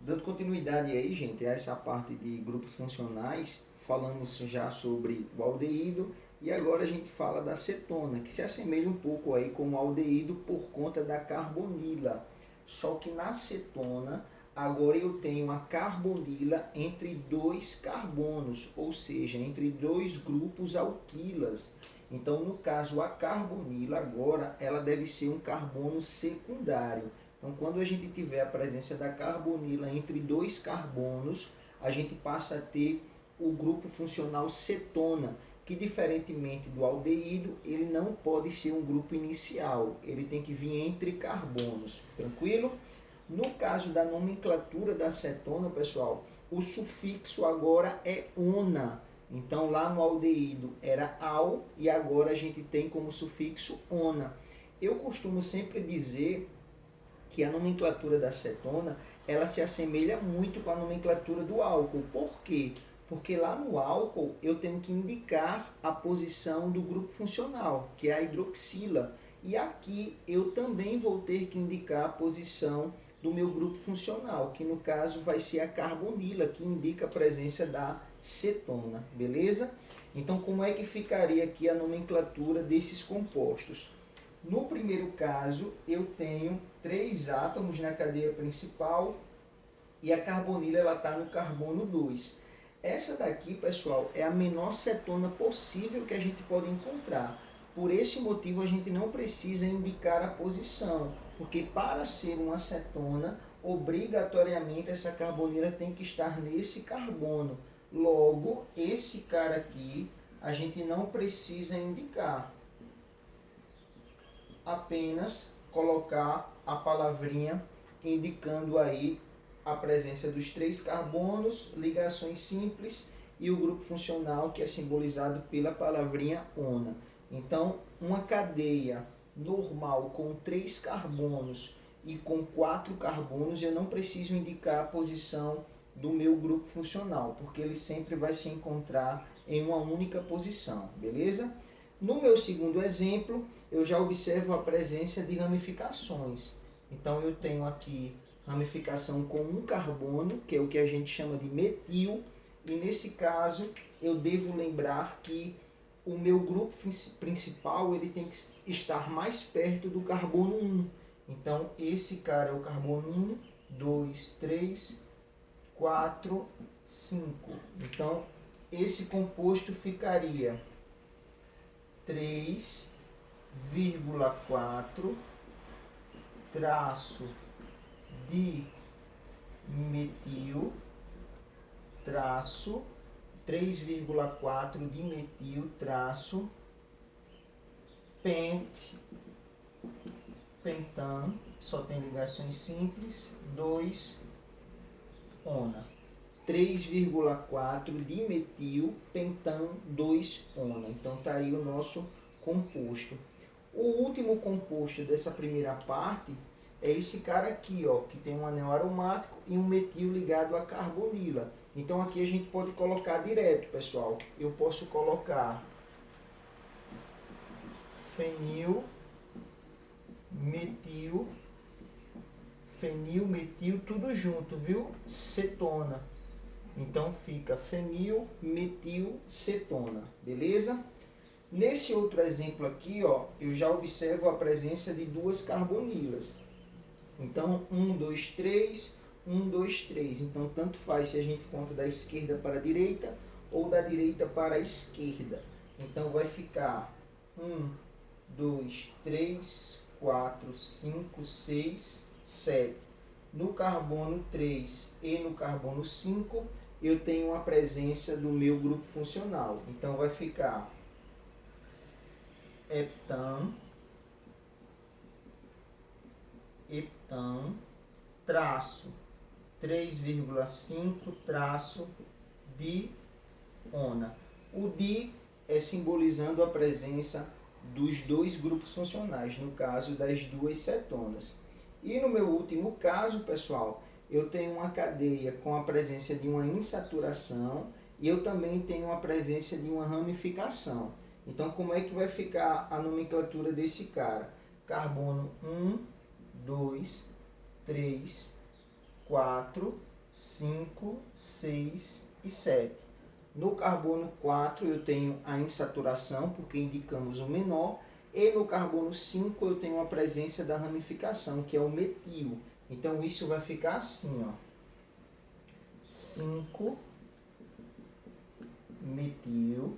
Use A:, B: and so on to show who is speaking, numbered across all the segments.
A: Dando continuidade aí, gente, a essa parte de grupos funcionais, falamos já sobre o aldeído e agora a gente fala da cetona, que se assemelha um pouco aí com o aldeído por conta da carbonila. Só que na cetona, agora eu tenho a carbonila entre dois carbonos, ou seja, entre dois grupos alquilas. Então, no caso, a carbonila agora ela deve ser um carbono secundário. Então, quando a gente tiver a presença da carbonila entre dois carbonos, a gente passa a ter o grupo funcional cetona, que diferentemente do aldeído, ele não pode ser um grupo inicial, ele tem que vir entre carbonos, tranquilo? No caso da nomenclatura da cetona, pessoal, o sufixo agora é ona. Então, lá no aldeído era al e agora a gente tem como sufixo ona. Eu costumo sempre dizer que a nomenclatura da cetona ela se assemelha muito com a nomenclatura do álcool. Por quê? Porque lá no álcool eu tenho que indicar a posição do grupo funcional, que é a hidroxila. E aqui eu também vou ter que indicar a posição do meu grupo funcional, que no caso vai ser a carbonila, que indica a presença da cetona, beleza? Então, como é que ficaria aqui a nomenclatura desses compostos? No primeiro caso, eu tenho 3 átomos na cadeia principal e a carbonila está no carbono 2. Essa daqui, pessoal, é a menor cetona possível que a gente pode encontrar. Por esse motivo, a gente não precisa indicar a posição, porque para ser uma cetona, obrigatoriamente essa carbonila tem que estar nesse carbono. Logo, esse cara aqui, a gente não precisa indicar, apenas colocar a palavrinha indicando aí a presença dos 3 carbonos, ligações simples e o grupo funcional que é simbolizado pela palavrinha ona. Então, uma cadeia normal com 3 carbonos e com 4 carbonos, eu não preciso indicar a posição do meu grupo funcional, porque ele sempre vai se encontrar em uma única posição, beleza? No meu segundo exemplo, eu já observo a presença de ramificações. Então, eu tenho aqui ramificação com um carbono, que é o que a gente chama de metil, e nesse caso, eu devo lembrar que o meu grupo principal ele tem que estar mais perto do carbono 1. Então, esse cara é o carbono 1, 2, 3, 4, 5. Então, esse composto ficaria 3,4 traço de metil traço 3,4 de metil traço pentan, só tem ligações simples, 2 ona. 3,4 de metil pentan 2 ona. Então tá aí o nosso composto. O último composto dessa primeira parte é esse cara aqui, ó, que tem um anel aromático e um metil ligado à carbonila. Então aqui a gente pode colocar direto, pessoal. Eu posso colocar fenil, metil, tudo junto, viu? Cetona. Então fica fenil, metil, cetona, beleza? Nesse outro exemplo aqui, ó, eu já observo a presença de 2 carbonilas. Então, 1, 2, 3, 1, 2, 3. Então, tanto faz se a gente conta da esquerda para a direita ou da direita para a esquerda. Então, vai ficar 1, 2, 3, 4, 5, 6, 7. No carbono 3 e no carbono 5, eu tenho a presença do meu grupo funcional. Então, vai ficar heptan, traço 3,5 traço diona. O di é simbolizando a presença dos 2 grupos funcionais, no caso das 2 cetonas. E no meu último caso, pessoal, eu tenho uma cadeia com a presença de uma insaturação e eu também tenho a presença de uma ramificação. Então, como é que vai ficar a nomenclatura desse cara? Carbono 1, 2, 3, 4, 5, 6 e 7. No carbono 4 eu tenho a insaturação, porque indicamos o menor, e no carbono 5 eu tenho a presença da ramificação, que é o metil. Então isso vai ficar assim, ó. 5 metil,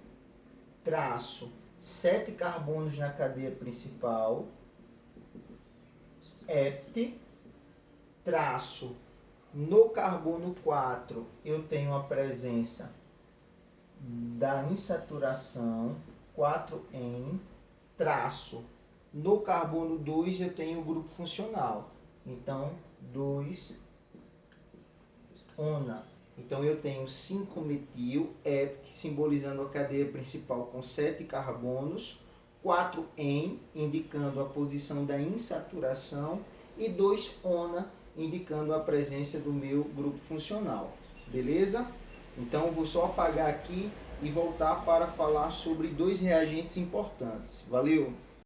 A: traço 7 carbonos na cadeia principal, hept, traço no carbono 4 eu tenho a presença da insaturação, 4-en, traço no carbono 2 eu tenho o grupo funcional, então 2-ona. Então eu tenho 5-metil, hept, simbolizando a cadeia principal com 7 carbonos, 4-en, indicando a posição da insaturação, e 2-ona, indicando a presença do meu grupo funcional. Beleza? Então vou só apagar aqui e voltar para falar sobre dois reagentes importantes. Valeu!